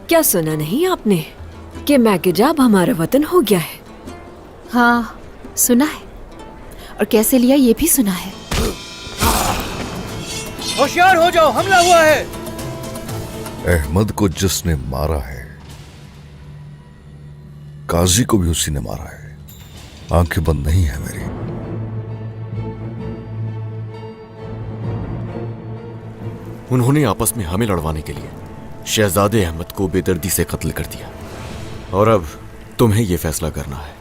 क्या सुना नहीं आपने कि मैकेजाब हमारा वतन हो गया है? हाँ सुना है, और कैसे लिया ये भी सुना है। होशियार हो जाओ, हमला हुआ है। अहमद को जिसने मारा है, काजी को भी उसी ने मारा है। आंखें बंद नहीं है मेरी। उन्होंने आपस में हमें लड़वाने के लिए शहजादे अहमद को बेदर्दी से कत्ल कर दिया, और अब तुम्हें यह फैसला करना है